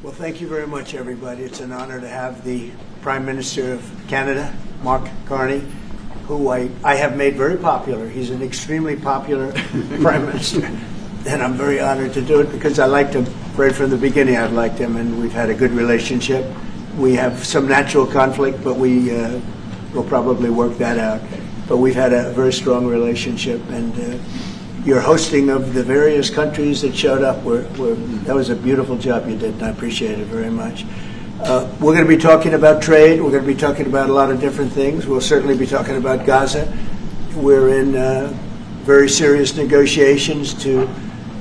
Well, thank you very much, everybody. It's an honor to have the Prime Minister of Canada, Mark Carney, who I have made very popular. He's an extremely popular Prime Minister, and I'm very honored to do it because I liked him right from the beginning. I've liked him, and we've had a good relationship. We have some natural conflict, but we will probably work that out. But we've had a very strong relationship, and your hosting of the various countries that showed up, that was a beautiful job you did, and I appreciate it very much. We're going to be talking about trade. We're going to be talking about a lot of different things. We'll certainly be talking about Gaza. We're in very serious negotiations to,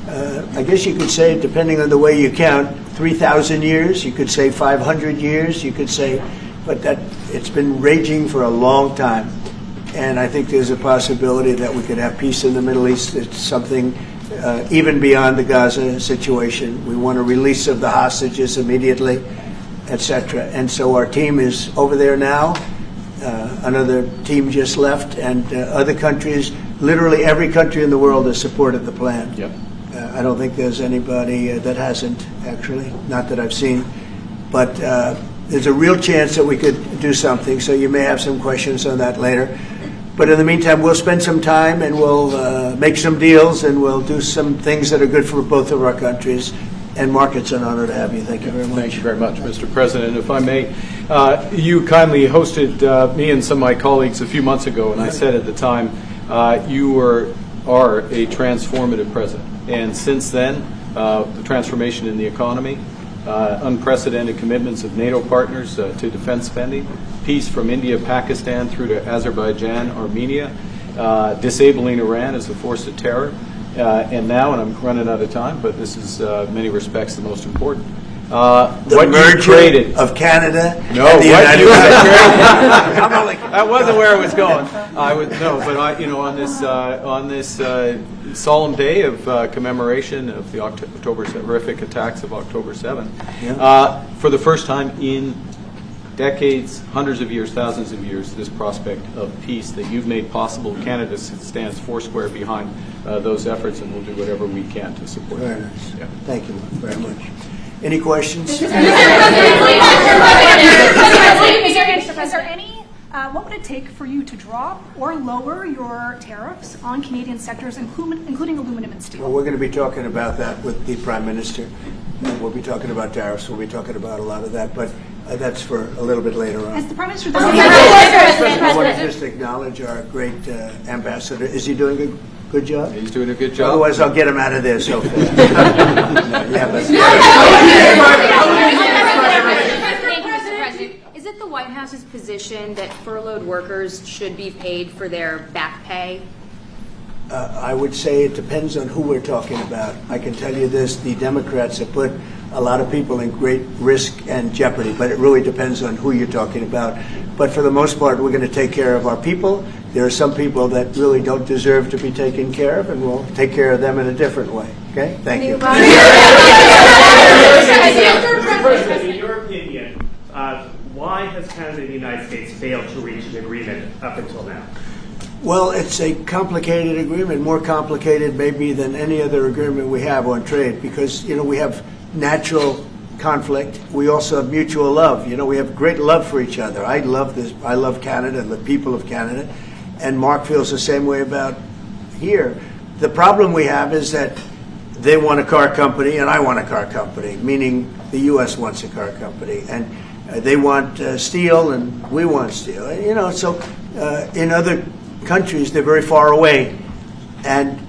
I guess you could say, depending on the way you count, 3,000 years. You could say 500 years. You could say, but it's been raging for a long time. And I think there's a possibility that we could have peace in the Middle East. It's something even beyond the Gaza situation. We want a release of the hostages immediately, etc. And so our team is over there now. Another team just left, and other countries, literally every country in the world has supported the plan. Yep. I don't think there's anybody that hasn't, actually, not that I've seen. But there's a real chance that we could do something, so you may have some questions on that later. But in the meantime, we'll spend some time and we'll make some deals and we'll do some things that are good for both of our countries. And Mark, it's an honor to have you. Thank you very much. Thank you very much, Mr. President. If I may, you kindly hosted me and some of my colleagues a few months ago, and I said at the time, you are a transformative president. And since then, the transformation in the economy, unprecedented commitments of NATO partners to defense spending, peace from India, Pakistan through to Azerbaijan, Armenia, disabling Iran as a force of terror, and now, and I'm running out of time, but this is in many respects the most important. The merger of Canada and the United States. That wasn't where I was going. On this solemn day of commemoration of the horrific attacks of October 7th, for the first time in decades, hundreds of years, thousands of years, this prospect of peace that you've made possible. Canada stands foursquare behind those efforts, and we'll do whatever we can to support Very them. nice. Yeah. Thank you very much. Any questions? Is there any, what would it take for you to drop or lower your tariffs on Canadian sectors, including aluminum and steel? Well, we're going to be talking about that with the Prime Minister. We'll be talking about tariffs. We'll be talking about a lot of that, but that's for a little bit later on. As the Prime Minister I want to just acknowledge our great ambassador. Is he doing a good job? He's doing a good job. Otherwise, I'll get him out of there so fast. Is it the White House's position that furloughed workers should be paid for their back pay? I would say it depends on who we're talking about. I can tell you this, the Democrats have put a lot of people in great risk and jeopardy, but it really depends on who you're talking about. But for the most part, we're going to take care of our people. There are some people that really don't deserve to be taken care of, and we'll take care of them in a different way. Okay? Thank you. Mr. President, in your opinion, why has Canada and the United States failed to reach an agreement up until now? Well, it's a complicated agreement, more complicated maybe than any other agreement we have on trade, because, we have natural conflict. We also have mutual love. We have great love for each other. I love this. I love Canada and the people of Canada, and Mark feels the same way about here. The problem we have is that they want a car company and I want a car company, meaning the U.S. wants a car company, and they want steel and we want steel. So in other countries, they're very far away, and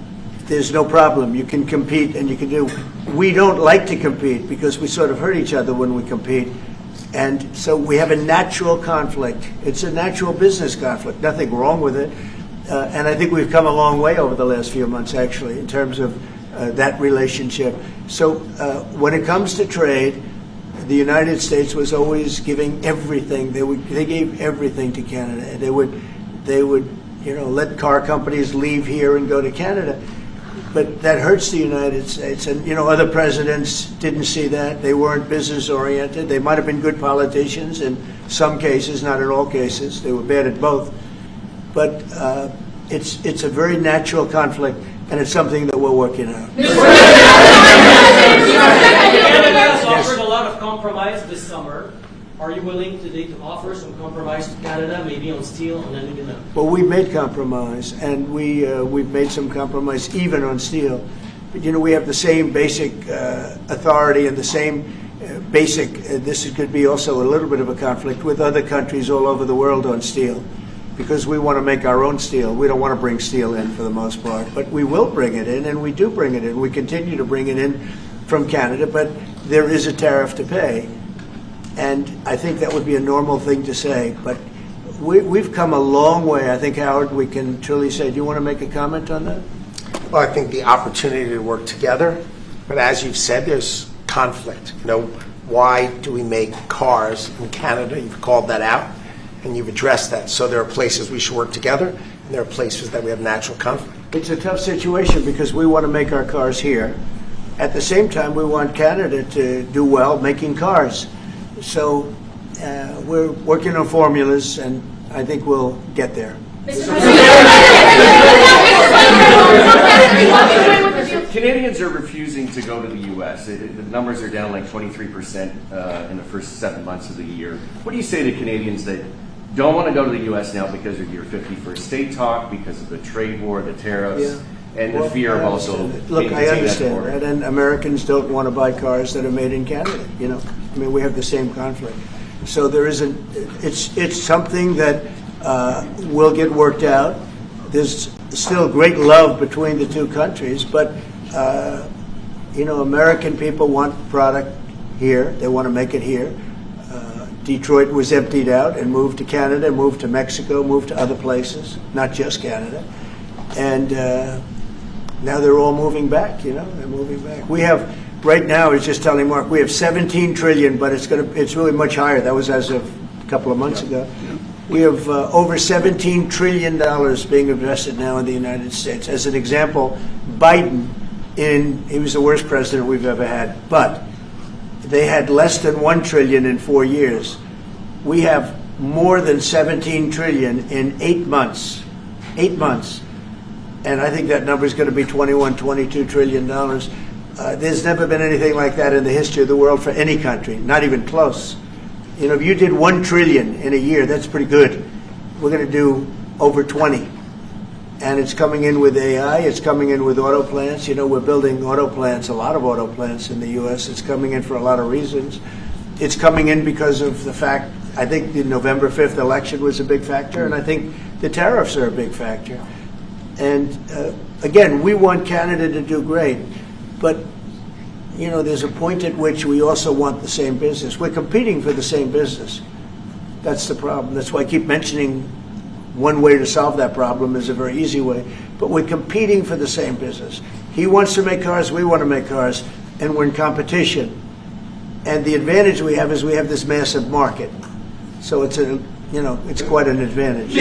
there's no problem. You can compete and you can do. We don't like to compete because we sort of hurt each other when we compete. And so we have a natural conflict. It's a natural business conflict. Nothing wrong with it. And I think we've come a long way over the last few months, actually, in terms of that relationship. So when it comes to trade, the United States was always giving everything. They gave everything to Canada. They would let car companies leave here and go to Canada. But that hurts the United States. And, other presidents didn't see that. They weren't business-oriented. They might have been good politicians in some cases, not in all cases. They were bad at both. But it's a very natural conflict, and it's something that we're working out. Canada has offered a lot of compromise this summer. Are you willing today to offer some compromise to Canada, maybe on steel, on aluminum? Well, we've made compromise, and we've made some compromise even on steel. But, we have the same basic authority and the same basic, this could be also a little bit of a conflict with other countries all over the world on steel, because we want to make our own steel. We don't want to bring steel in for the most part, but we will bring it in, and we do bring it in. We continue to bring it in from Canada, but there is a tariff to pay. And I think that would be a normal thing to say, but we've come a long way. I think, Howard, we can truly say, do you want to make a comment on that? Well, I think the opportunity to work together, but as you've said, there's conflict. Why do we make cars in Canada? You've called that out, and you've addressed that. So there are places we should work together, and there are places that we have natural conflict. It's a tough situation because we want to make our cars here. At the same time, we want Canada to do well making cars. So we're working on formulas, and I think we'll get there. Canadians are refusing to go to the U.S. The numbers are down like 23% in the first 7 months of the year. What do you say to Canadians that don't want to go to the U.S. now because of your 51st state talk, because of the trade war, the tariffs, and the fear of also Look, I understand that, and Americans don't want to buy cars that are made in Canada. We have the same conflict. So there isn't. It's something that will get worked out. There's still great love between the two countries, but American people want product here. They want to make it here. Detroit was emptied out and moved to Canada, moved to Mexico, moved to other places, not just Canada, and now they're all moving back. They're moving back. We have right now. I was just telling Mark, we have 17 trillion, but it's really much higher. That was as of a couple of months ago. We have over $17 trillion being invested now in the United States. As an example, Biden, he was the worst president we've ever had, but they had less than $1 trillion in 4 years. We have more than 17 trillion in 8 months. 8 months. And I think that number is going to be $22 trillion. There's never been anything like that in the history of the world for any country, not even close. If you did 1 trillion in a year, that's pretty good. We're going to do over 20. And it's coming in with AI. It's coming in with auto plants. We're building auto plants, a lot of auto plants in the U.S. It's coming in for a lot of reasons. It's coming in because of the fact, I think the November 5th election was a big factor, and I think the tariffs are a big factor. And again, we want Canada to do great, but there's a point at which we also want the same business. We're competing for the same business. That's the problem. That's why I keep mentioning one way to solve that problem is a very easy way. But we're competing for the same business. He wants to make cars, we want to make cars, and we're in competition. And the advantage we have is we have this massive market. So it's quite an advantage.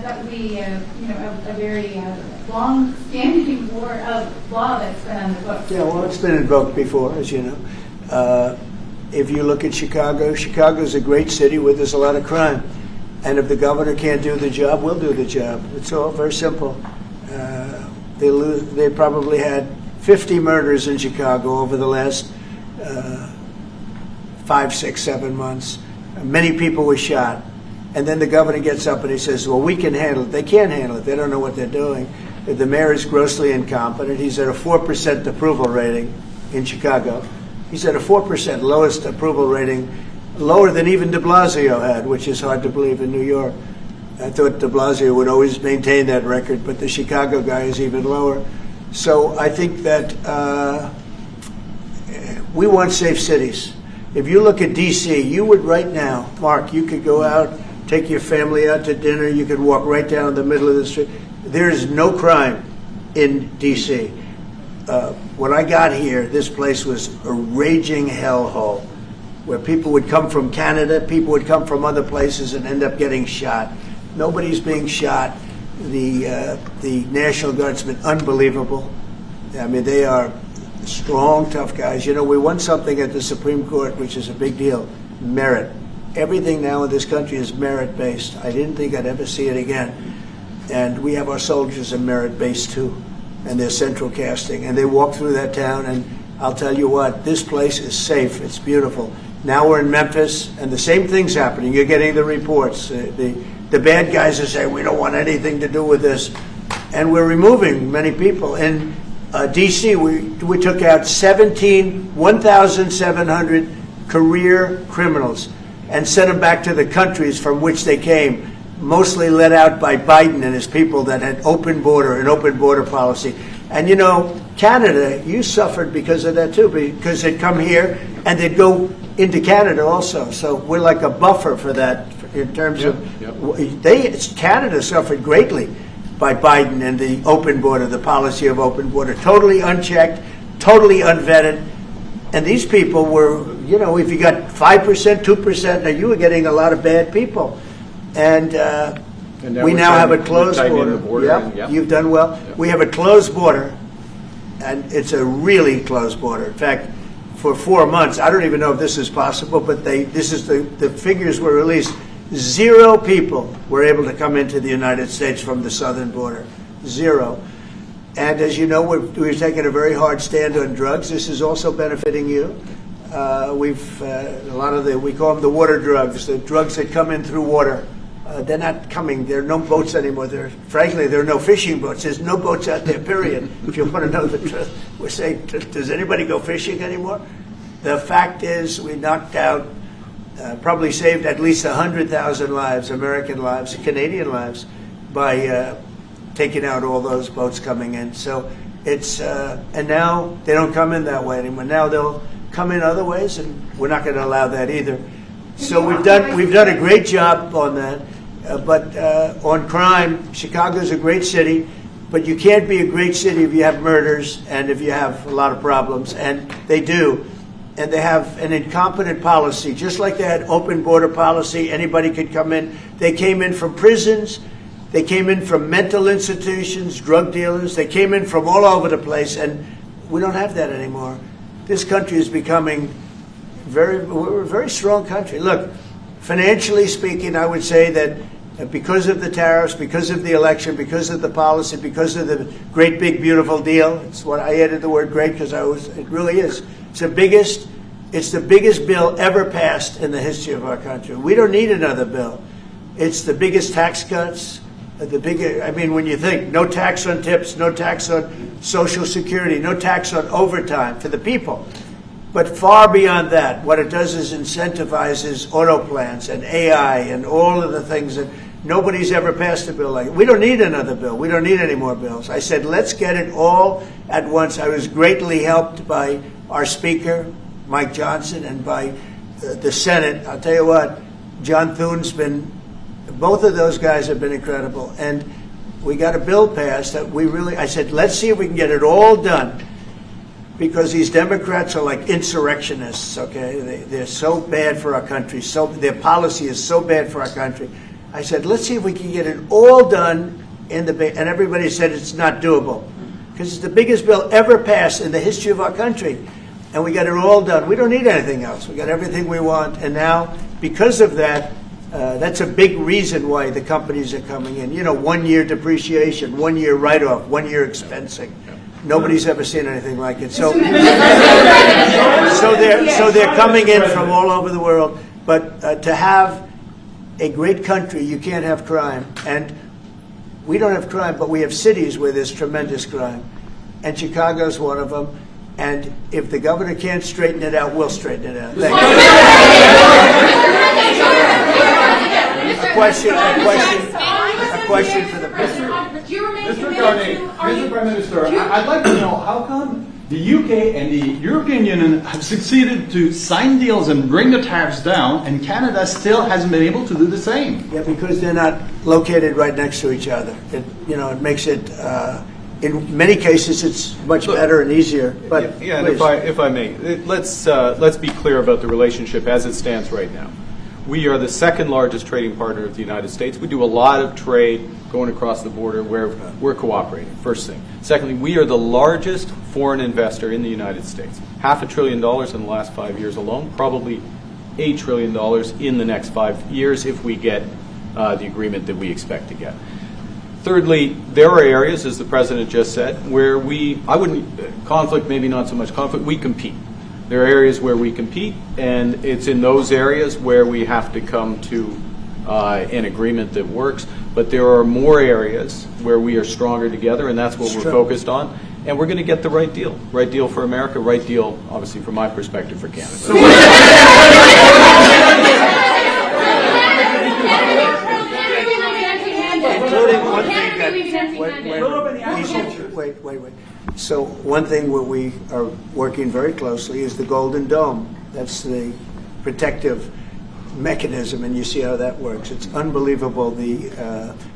That would be, a very long-standing war of law that's been on the books. Yeah, well, it's been invoked before, as you know. If you look at Chicago's a great city where there's a lot of crime. And if the governor can't do the job, we'll do the job. It's all very simple. They probably had 50 murders in Chicago over the last 5, 6, 7 months. Many people were shot. And then the governor gets up and he says, well, we can handle it. They can't handle it. They don't know what they're doing. The mayor is grossly incompetent. He's at a 4% approval rating in Chicago. He's at a 4%, lowest approval rating, lower than even de Blasio had, which is hard to believe in New York. I thought de Blasio would always maintain that record, but the Chicago guy is even lower. So I think that we want safe cities. If you look at D.C., you would right now, Mark, you could go out, take your family out to dinner, you could walk right down the middle of the street. There is no crime in D.C. When I got here, this place was a raging hellhole where people would come from Canada, people would come from other places and end up getting shot. Nobody's being shot. The National Guard's been unbelievable. I mean, they are strong, tough guys. We won something at the Supreme Court, which is a big deal, merit. everything now in this country is merit-based. I didn't think I'd ever see it again. And we have our soldiers in merit-based too, and they're central casting. And they walk through that town, and I'll tell you what, this place is safe. It's beautiful. Now we're in Memphis, and the same thing's happening. You're getting the reports. The bad guys are saying, we don't want anything to do with this. And we're removing many people. In D.C., we took out 1,700 career criminals and sent them back to the countries from which they came, mostly led out by Biden and his people that had an open border policy. And you know, Canada, you suffered because of that too, because they'd come here and they'd go into Canada also. So we're like a buffer for that in terms of Canada suffered greatly by Biden and the open border, the policy of open border, totally unchecked, totally unvetted. And these people were, you know, if you got 5%, 2%, now you were getting a lot of bad people. And we now have a closed border. Yep. You've done well. Yep. We have a closed border, and it's a really closed border. In fact, for 4 months, I don't even know if this is possible, but the figures were released. 0 people were able to come into the United States from the southern border. 0. And as you know, we've taken a very hard stand on drugs. This is also benefiting you. A lot of we call them the water drugs, the drugs that come in through water. They're not coming. There are no boats anymore. Frankly, there are no fishing boats. There's no boats out there, period. If you want to know the truth, we're saying, does anybody go fishing anymore? The fact is, we knocked out, probably saved at least 100,000 lives, American lives, Canadian lives, by taking out all those boats coming in. So it's and now they don't come in that way anymore. Now they'll come in other ways, and we're not going to allow that either. So we've done a great job on that. But on crime, Chicago's a great city, but you can't be a great city if you have murders and if you have a lot of problems, and they do. And they have an incompetent policy, just like they had open border policy. Anybody could come in. They came in from prisons. They came in from mental institutions, drug dealers. They came in from all over the place, and we don't have that anymore. This country is becoming we're a very strong country. Look, financially speaking, I would say that because of the tariffs, because of the election, because of the policy, because of the great big beautiful deal, it's what I added the word great because it really is. It's the biggest bill ever passed in the history of our country. We don't need another bill. It's the biggest tax cuts, when you think no tax on tips, no tax on Social Security, no tax on overtime for the people. But far beyond that, what it does is incentivizes auto plants and AI and all of the things that nobody's ever passed a bill like it. We don't need another bill. We don't need any more bills. I said, let's get it all at once. I was greatly helped by our Speaker, Mike Johnson, and by the Senate. I'll tell you what, John Thune's both of those guys have been incredible. And we got a bill passed that I said, let's see if we can get it all done. Because these Democrats are like insurrectionists, okay? They're so bad for our country. Their policy is so bad for our country. I said, let's see if we can get it all done and everybody said it's not doable. Because it's the biggest bill ever passed in the history of our country. And we got it all done. We don't need anything else. We got everything we want. And now, because of that, that's a big reason why the companies are coming in. 1 year depreciation, 1 year write-off, 1 year expensing. Nobody's ever seen anything like it. So they're coming in from all over the world. But to have a great country, you can't have crime. And we don't have crime, but we have cities where there's tremendous crime. And Chicago's one of them. And if the governor can't straighten it out, we'll straighten it out. Thank you. A question for the president. Mr. Carney, Mr. Prime Minister, I'd like to know how come the UK and the European Union have succeeded to sign deals and bring the tariffs down, and Canada still hasn't been able to do the same? Yeah, because they're not located right next to each other. It makes it, in many cases, it's much better and easier. But yeah, and if I may, let's be clear about the relationship as it stands right now. We are the second largest trading partner of the United States. We do a lot of trade going across the border where we're cooperating, first thing. Secondly, we are the largest foreign investor in the United States. $500 billion in the last 5 years alone, probably $8 trillion in the next 5 years if we get the agreement that we expect to get. Thirdly, there are areas, as the President just said, where conflict, maybe not so much conflict, we compete. There are areas where we compete, and it's in those areas where we have to come to an agreement that works. But there are more areas where we are stronger together, and that's what we're focused on. And we're going to get the right deal. Right deal for America, right deal, obviously, from my perspective, for Canada. Including one thing that, wait. So one thing where we are working very closely is the Golden Dome. That's the protective mechanism, and you see how that works. It's unbelievable.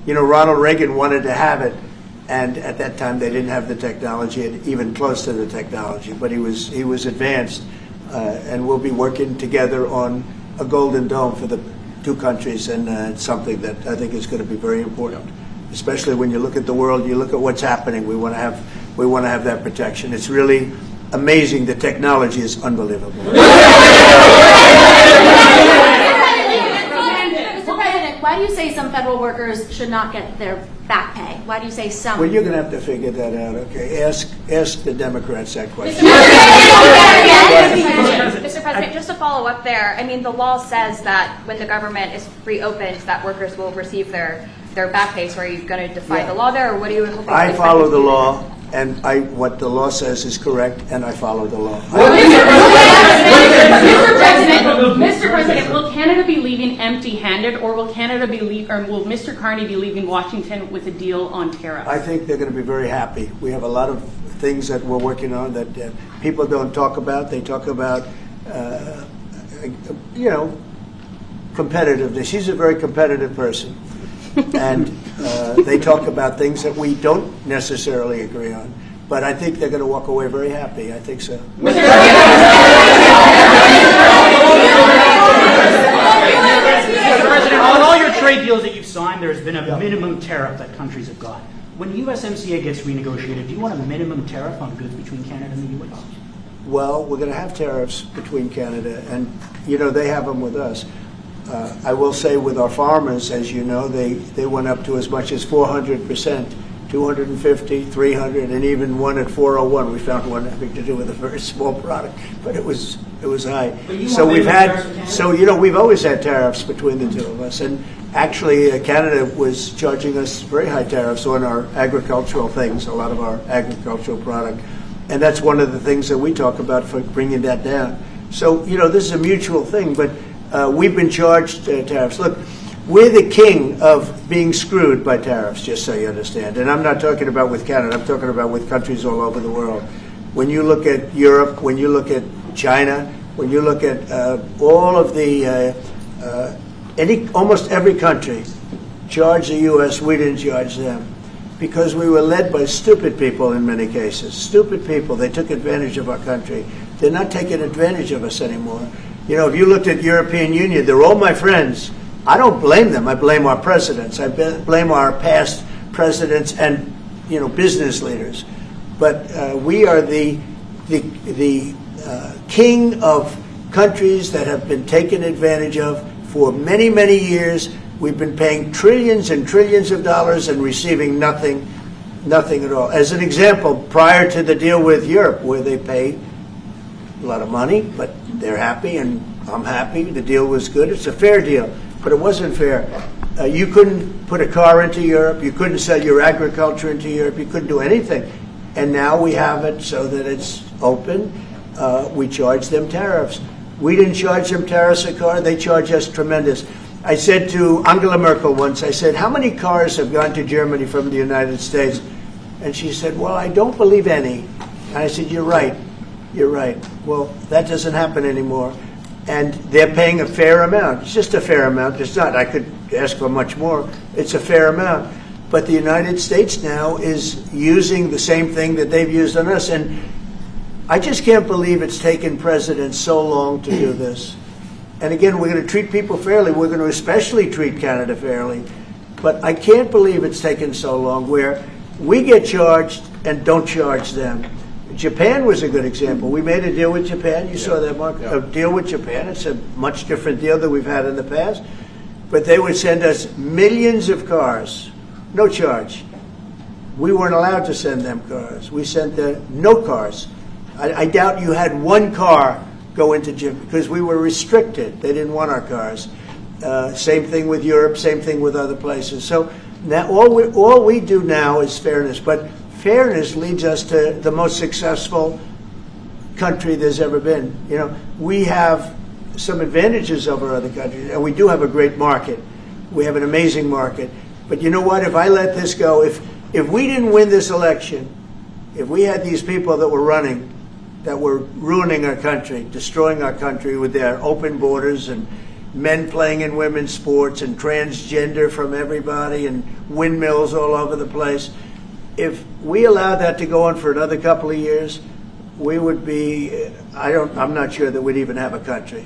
Ronald Reagan wanted to have it, and at that time they didn't have the technology, even close to the technology. But he was advanced, and we'll be working together on a Golden Dome for the two countries, and it's something that I think is going to be very important, especially when you look at the world, you look at what's happening. We want to have that protection. It's really amazing. The technology is unbelievable. Mr. President, why do you say some federal workers should not get their back pay? Why do you say some? Well, you're going to have to figure that out. Okay, ask the Democrats that question. Mr. President, just to follow up there, I mean, the law says that when the government is reopened, that workers will receive their back pay. So are you going to defy the law there, or what are you hoping? I follow the law, and what the law says is correct, and I follow the law. Mr. President, will Canada be leaving empty-handed, or will will Mr. Carney be leaving Washington with a deal on tariffs? I think they're going to be very happy. We have a lot of things that we're working on that people don't talk about. They talk about, competitiveness. She's a very competitive person. And they talk about things that we don't necessarily agree on. But I think they're going to walk away very happy. I think so. Mr. President, on all your trade deals that you've signed, there's been a minimum tariff that countries have got. When USMCA gets renegotiated, do you want a minimum tariff on goods between Canada and the U.S.? Well, we're going to have tariffs between Canada, and, they have them with us. I will say with our farmers, as you know, they went up to as much as 400%, 250, 300, and even one at 401. We found one having to do with a very small product, but it was high. So we've always had tariffs between the two of us, and actually Canada was charging us very high tariffs on our agricultural things, a lot of our agricultural product, and that's one of the things that we talk about for bringing that down. So this is a mutual thing, but. We've been charged tariffs. Look, we're the king of being screwed by tariffs, just so you understand. And I'm not talking about with Canada. I'm talking about with countries all over the world. When you look at Europe, when you look at China, when you look at all of the, almost every country charged the U.S., we didn't charge them. Because we were led by stupid people in many cases. Stupid people. They took advantage of our country. They're not taking advantage of us anymore. If you looked at European Union, they're all my friends. I don't blame them. I blame our presidents. I blame our past presidents and, business leaders. But we are the king of countries that have been taken advantage of for many, many years. We've been paying trillions and trillions of dollars and receiving nothing at all. As an example, prior to the deal with Europe, where they pay a lot of money, but they're happy and I'm happy. The deal was good. It's a fair deal, but it wasn't fair. You couldn't put a car into Europe. You couldn't sell your agriculture into Europe. You couldn't do anything. And now we have it so that it's open. We charge them tariffs. We didn't charge them tariffs a car. They charge us tremendous. I said to Angela Merkel once, I said, how many cars have gone to Germany from the United States? And she said, well, I don't believe any. And I said, you're right. You're right. Well, that doesn't happen anymore. And they're paying a fair amount. It's just a fair amount. It's not, I could ask for much more. It's a fair amount. But the United States now is using the same thing that they've used on us. And I just can't believe it's taken presidents so long to do this. And again, we're going to treat people fairly. We're going to especially treat Canada fairly. But I can't believe it's taken so long where we get charged and don't charge them. Japan was a good example. We made a deal with Japan. You saw that, Mark? Yeah. A deal with Japan. It's a much different deal than we've had in the past. But they would send us millions of cars, no charge. We weren't allowed to send them cars. We sent no cars. I doubt you had one car go into Japan because we were restricted. They didn't want our cars. Same thing with Europe. Same thing with other places. So now all we do now is fairness. But fairness leads us to the most successful country there's ever been. You know, we have some advantages over other countries, and we do have a great market. We have an amazing market. But you know what? If I let this go, if we didn't win this election, if we had these people that were running, that were ruining our country, destroying our country with their open borders and men playing in women's sports and transgender from everybody and windmills all over the place, if we allowed that to go on for another couple of years, we would be, I'm not sure that we'd even have a country.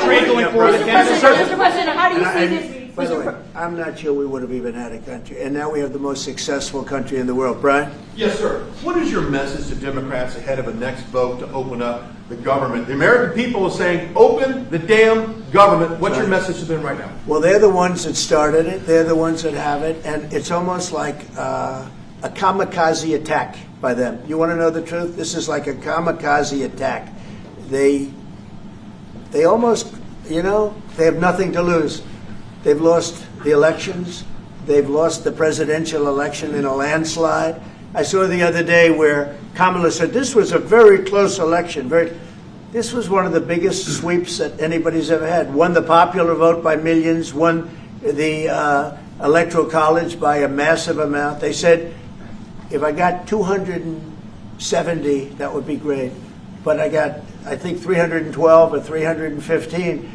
Trade going forward with Canada. Mr. President, how do you see this? By the way, I'm not sure we would have even had a country. And now we have the most successful country in the world. Brian? Yes, sir. What is your message to Democrats ahead of a next vote to open up the government? The American people are saying, open the damn government. What's your message to them right now? Well, they're the ones that started it. They're the ones that have it. And it's almost like a kamikaze attack by them. You want to know the truth? This is like a kamikaze attack. They almost, they have nothing to lose. They've lost the elections. They've lost the presidential election in a landslide. I saw the other day where Kamala said this was a very close election. This was one of the biggest sweeps that anybody's ever had. Won the popular vote by millions, won the Electoral College by a massive amount. They said, if I got 270, that would be great. But I got, I think, 312 or 315,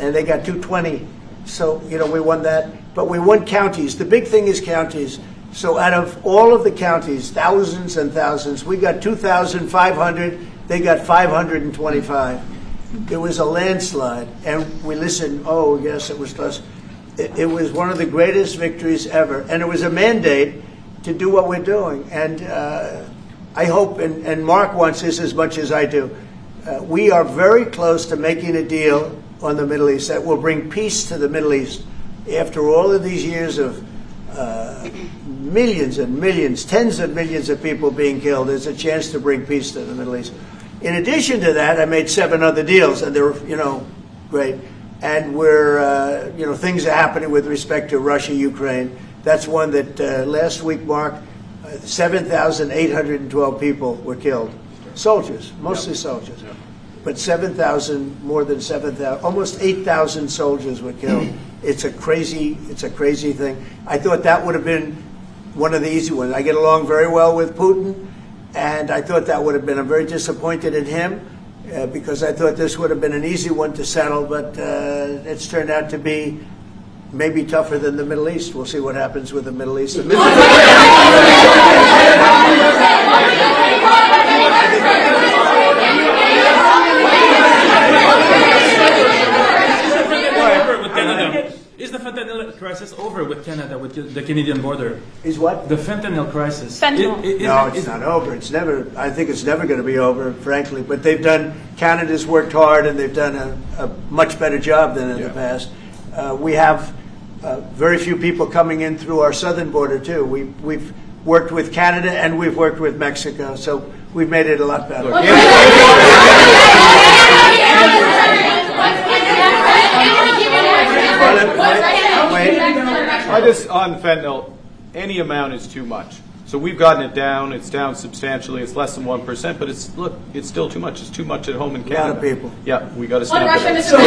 and they got 220. So, we won that. But we won counties. The big thing is counties. So out of all of the counties, thousands and thousands, we got 2,500. They got 525. It was a landslide. And we listened, oh, yes, it was close. It was one of the greatest victories ever. And it was a mandate to do what we're doing. And I hope, and Mark wants this as much as I do, we are very close to making a deal on the Middle East that will bring peace to the Middle East. After all of these years of millions and millions, tens of millions of people being killed, there's a chance to bring peace to the Middle East. In addition to that, I made 7 other deals, and they're, great. And we're, things are happening with respect to Russia, Ukraine. That's one that last week, Mark, 7,812 people were killed. Soldiers, mostly soldiers. But 7,000, more than 7,000, almost 8,000 soldiers were killed. It's a crazy thing. I thought that would have been one of the easy ones. I get along very well with Putin, and I thought that would have been, I'm very disappointed in him because I thought this would have been an easy one to settle, but it's turned out to be maybe tougher than the Middle East. We'll see what happens with the Middle East. Is the fentanyl crisis over with Canada, with the Canadian border? Is what? The fentanyl crisis. Fentanyl. No, it's not over. It's never. I think it's never going to be over, frankly. But they've done. Canada's worked hard, and they've done a much better job than in the past. We have very few people coming in through our southern border too. We've worked with Canada and we've worked with Mexico, so we've made it a lot better. On fentanyl, any amount is too much. So we've gotten it down. It's down substantially. It's less than 1%, but it's still too much. It's too much at home in Canada. A lot of people. Yeah, we got to snap it up.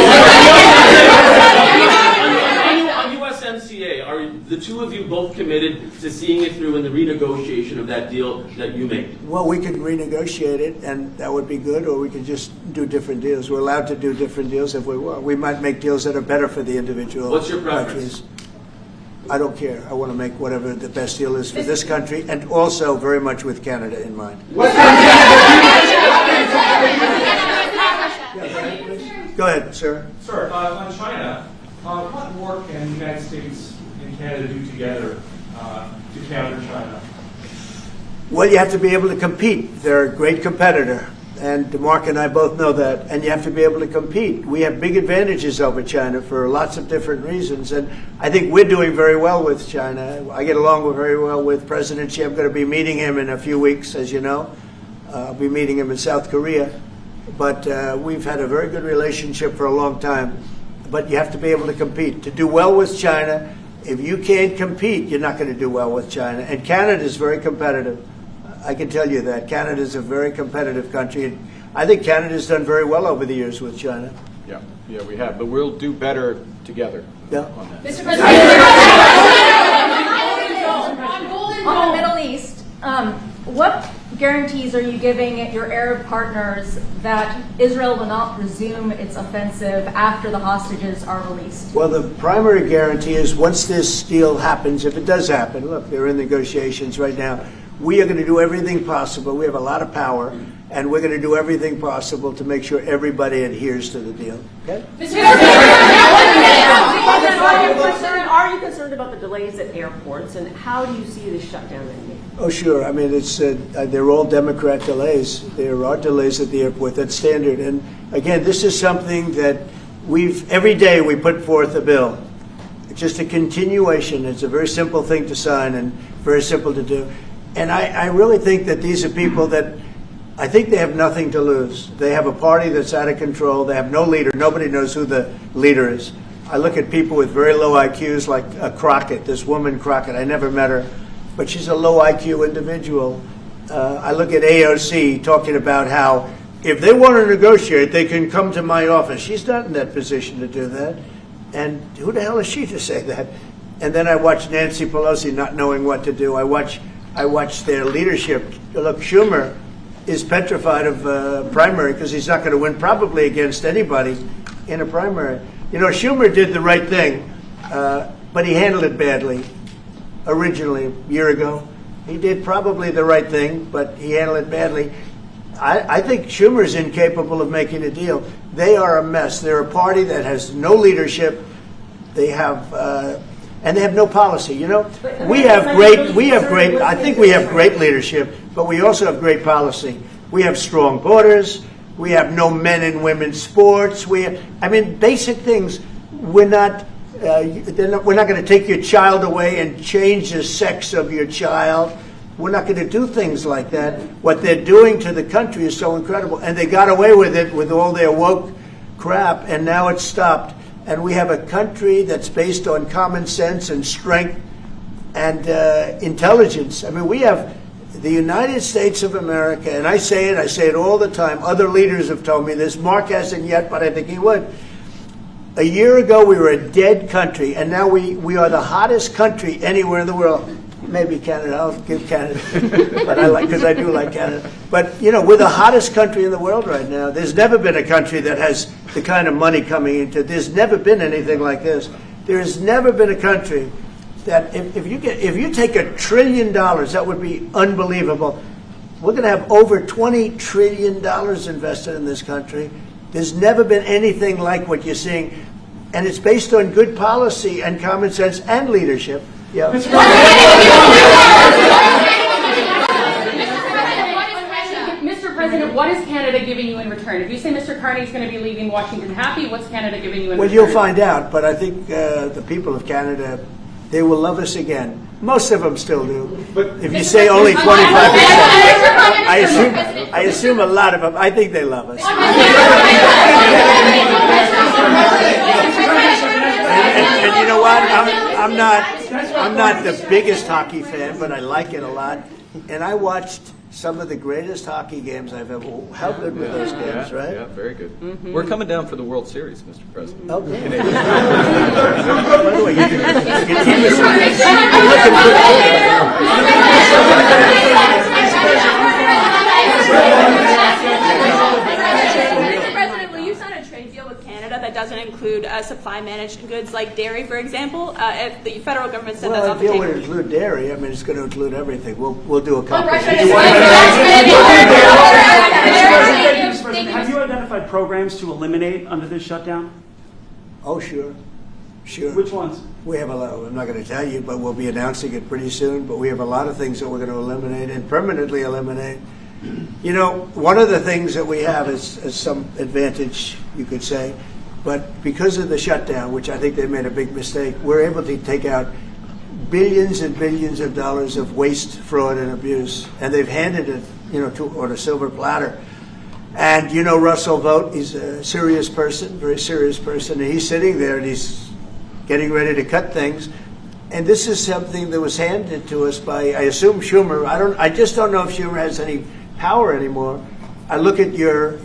On USMCA, are the two of you both committed to seeing it through in the renegotiation of that deal that you made? Well, we could renegotiate it, and that would be good, or we could just do different deals. We're allowed to do different deals if we want. We might make deals that are better for the individual What's your preference? countries. I don't care. I want to make whatever the best deal is for this country, and also very much with Canada in mind. Go ahead, sir. Sir, on China, what more can the United States can Canada do together to counter China? Well, you have to be able to compete. They're a great competitor, and Mark and I both know that, and you have to be able to compete. We have big advantages over China for lots of different reasons, and I think we're doing very well with China. I get along very well with President Xi. I'm going to be meeting him in a few weeks, as you know. I'll be meeting him in South Korea. But we've had a very good relationship for a long time. But you have to be able to compete. To do well with China, if you can't compete, you're not going to do well with China. And Canada is very competitive. I can tell you that. Canada is a very competitive country. And I think Canada's done very well over the years with China. Yeah, we have. But we'll do better together on that. Mr. President, on the Middle East, what guarantees are you giving your Arab partners that Israel will not resume its offensive after the hostages are released? Well, the primary guarantee is once this deal happens, if it does happen, look, they're in negotiations right now, we are going to do everything possible. We have a lot of power, and we're going to do everything possible to make sure everybody adheres to the deal. Okay? Are you concerned about the delays at airports, and how do you see the shutdown ending? Oh, sure. I mean, it's they're all Democrat delays. There are delays at the airport. That's standard. And again, this is something that every day we put forth a bill. It's just a continuation. It's a very simple thing to sign and very simple to do. And I really think that these are people that I think they have nothing to lose. They have a party that's out of control. They have no leader. Nobody knows who the leader is. I look at people with very low IQs like Crockett, this woman Crockett. I never met her, but she's a low IQ individual. I look at AOC talking about how if they want to negotiate, they can come to my office. She's not in that position to do that. And who the hell is she to say that? And then I watch Nancy Pelosi not knowing what to do. I watch their leadership. Look, Schumer is petrified of primary because he's not going to win probably against anybody in a primary. You know, Schumer did the right thing, but he handled it badly originally a year ago. He did probably the right thing, but he handled it badly. I think Schumer is incapable of making a deal. They are a mess. They're a party that has no leadership. They have, and they have no policy. You know, I think we have great leadership, but we also have great policy. We have strong borders. We have no men and women's sports. Basic things. We're not going to take your child away and change the sex of your child. We're not going to do things like that. What they're doing to the country is so incredible. And they got away with it with all their woke crap, and now it's stopped. And we have a country that's based on common sense and strength and intelligence. I mean, we have the United States of America, and I say it all the time. Other leaders have told me this. Mark hasn't yet, but I think he would. A year ago, we were a dead country, and now we are the hottest country anywhere in the world. Maybe Canada. I'll give Canada, but because I do like Canada. But you know, we're the hottest country in the world right now. There's never been a country that has the kind of money coming into it. There's never been anything like this. There has never been a country that if you take $1 trillion, that would be unbelievable. We're going to have over $20 trillion invested in this country. There's never been anything like what you're seeing, and it's based on good policy and common sense and leadership. Yeah. Mr. President, what is Canada giving you in return? If you say Mr. Carney is going to be leaving Washington happy, what's Canada giving you in return? Well, you'll find out, but I think the people of Canada, they will love us again. Most of them still do. But if you say only 25%, I assume a lot of them. I think they love us. And you know what? I'm not the biggest hockey fan, but I like it a lot. And I watched some of the greatest hockey games I've ever. How good were those games, right? Yeah, very good. Mm-hmm. We're coming down for the World Series, Mr. President. Oh, good. By the way, your team is looking Mr. President, will you sign a trade deal with Canada that doesn't include supply managed goods like dairy, for example? If the federal government said that's off the table. table. Well, a deal would include dairy. I mean, it's going to include everything. We'll do a compromise. Have you identified programs to eliminate under this shutdown? Oh, sure. Sure. Which ones? We have a lot. I'm not going to tell you, but we'll be announcing it pretty soon. But we have a lot of things that we're going to eliminate and permanently eliminate. You know, one of the things that we have is some advantage, you could say, but because of the shutdown, which I think they made a big mistake, we're able to take out billions and billions of dollars of waste, fraud, and abuse, and they've handed it, on a silver platter. And you know Russell Vogt, he's a serious person, very serious person, and he's sitting there and he's getting ready to cut things. And this is something that was handed to us by, I assume, Schumer. I just don't know if Schumer has any power anymore. I look at your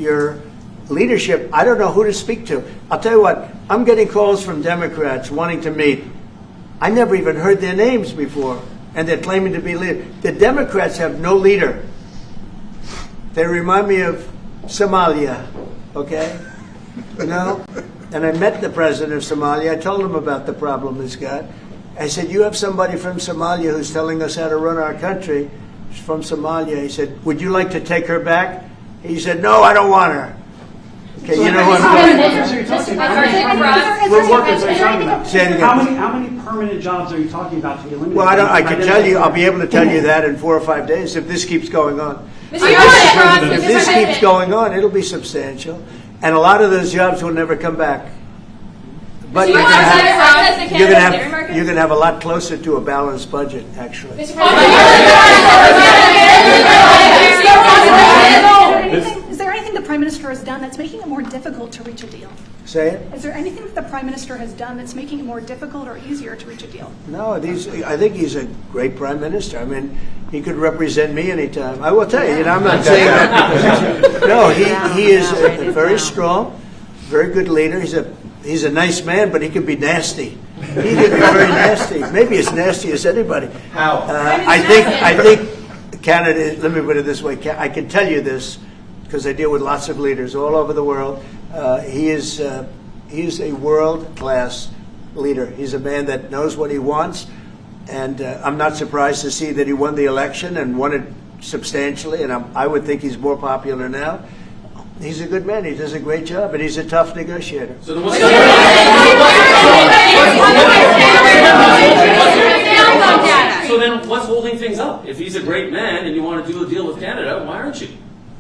leadership, I don't know who to speak to. I'll tell you what, I'm getting calls from Democrats wanting to meet. I never even heard their names before, and they're claiming to be leaders. The Democrats have no leader. They remind me of Somalia, okay? And I met the president of Somalia. I told him about the problem he's got. I said, you have somebody from Somalia who's telling us how to run our country. She's from Somalia. He said, would you like to take her back? He said, no, I don't want her. Okay, you know what I'm talking about. What workers are you talking about? Say it again. How many permanent jobs are you talking about to eliminate? Well, I can tell you, I'll be able to tell you that in 4 or 5 days if this keeps going on. If this keeps going on, it'll be substantial. And a lot of those jobs will never come back. But you're going to have a lot closer to a balanced budget, actually. Is there anything the Prime Minister has done that's making it more difficult to reach a deal? Say it? Is there anything that the Prime Minister has done that's making it more difficult or easier to reach a deal? No, I think he's a great Prime Minister. I mean, he could represent me anytime. I will tell you, I'm not saying that because no, he is a very strong, very good leader. He's a nice man, but he can be nasty. He can be very nasty. Maybe as nasty as anybody. How? I think Canada. Let me put it this way. I can tell you this because I deal with lots of leaders all over the world. He is a world-class leader. He's a man that knows what he wants, and I'm not surprised to see that he won the election and won it substantially. And I would think he's more popular now. He's a good man. He does a great job, and he's a tough negotiator. So then what's holding things up? If he's a great man and you want to do a deal with Canada, why aren't you?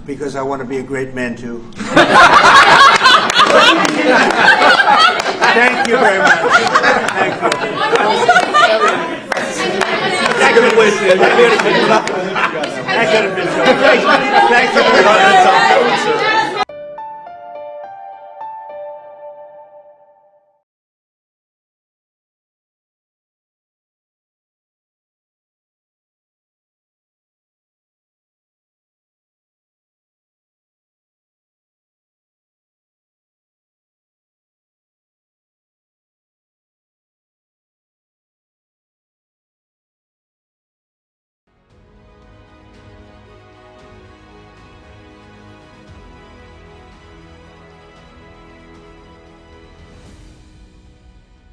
Because I want to be a great man too. Thank you very much. Thank you. That could have been. Thank you very much.